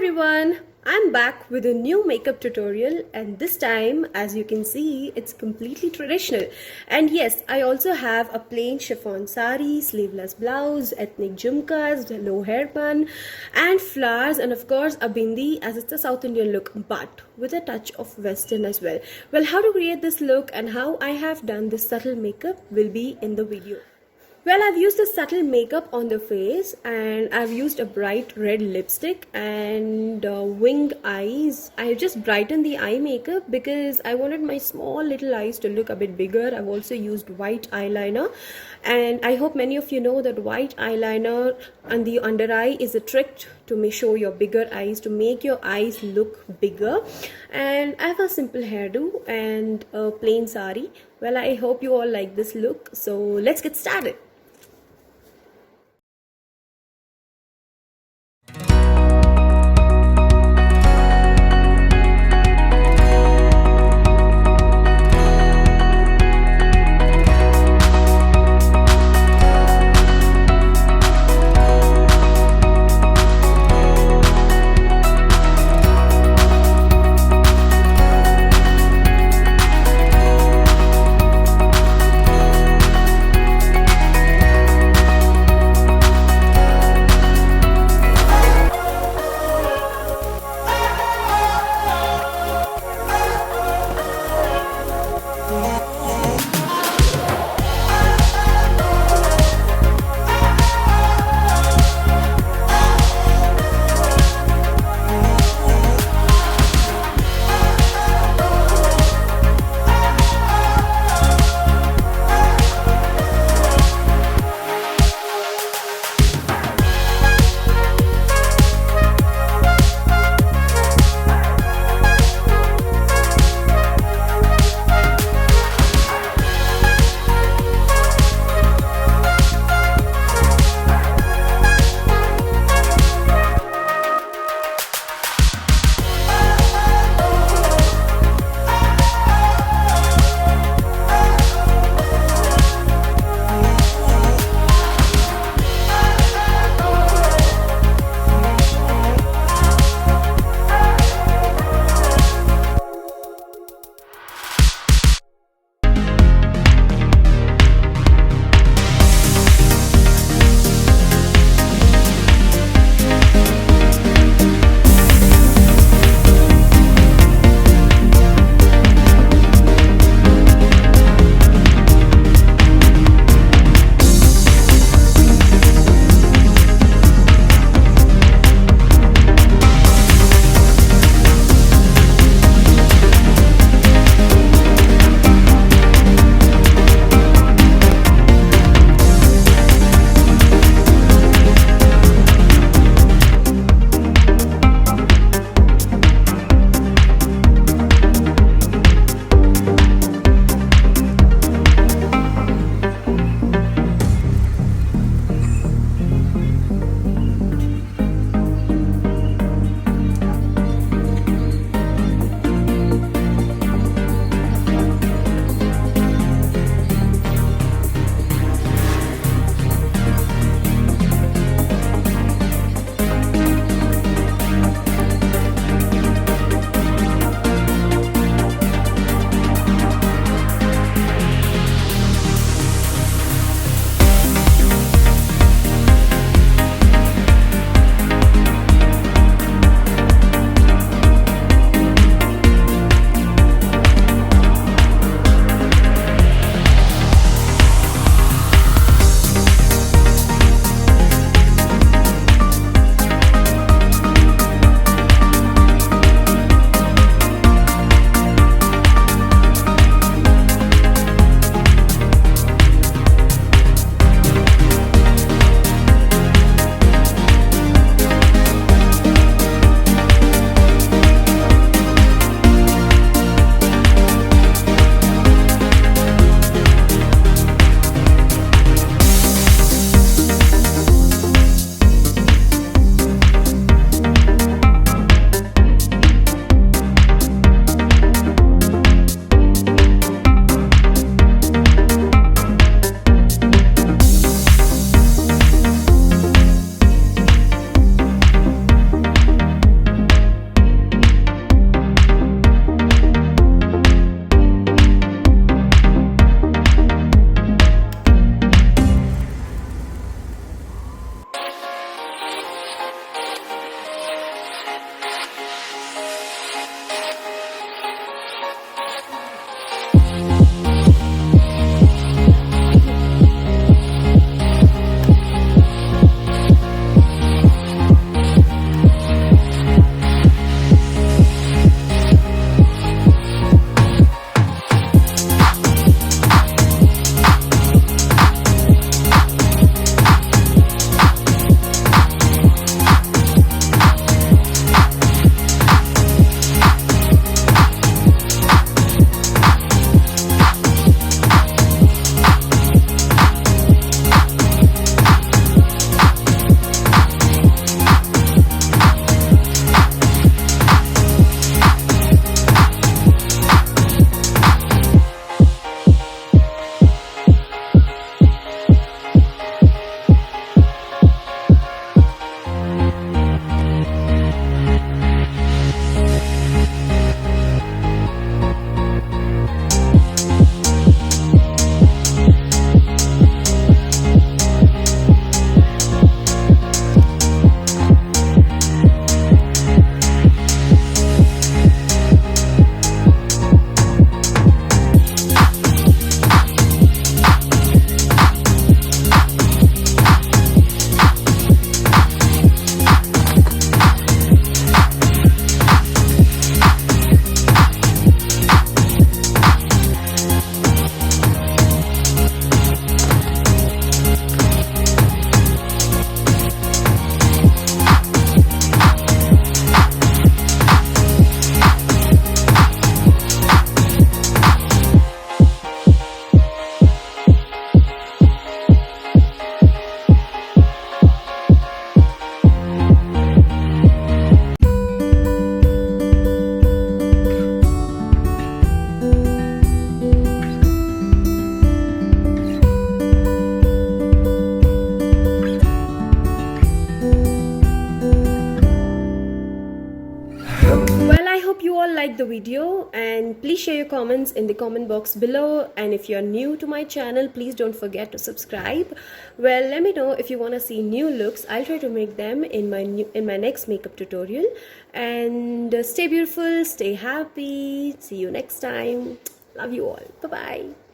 everyone, I'm back with a new makeup tutorial, and this time, as you can see, it's completely traditional. And yes, I also have a plain chiffon sari, sleeveless blouse, ethnic jhumkas, low hair bun, and flowers, and of course a bindi as it's a South Indian look, but with a touch of western as well. Well, how to create this look and how I have done this subtle makeup will be in the video. Well, I've used a subtle makeup on the face, and I've used a bright red lipstick and winged eyes. I've just brightened the eye makeup because I wanted my small little eyes to look a bit bigger. I've also used white eyeliner, and I hope many of you know that white eyeliner on the under eye is a trick to show your bigger eyes, to make your eyes look bigger. And I have a simple hairdo and a plain sari. Well, I hope you all like this look, so let's get started. the video and please share your comments in the comment box below. And if you're new to my channel, please don't forget to subscribe. Well, let me know if you want to see new looks. I'll try to make them in my next makeup tutorial. And stay beautiful, stay happy. See you next time. Love you all. Bye bye.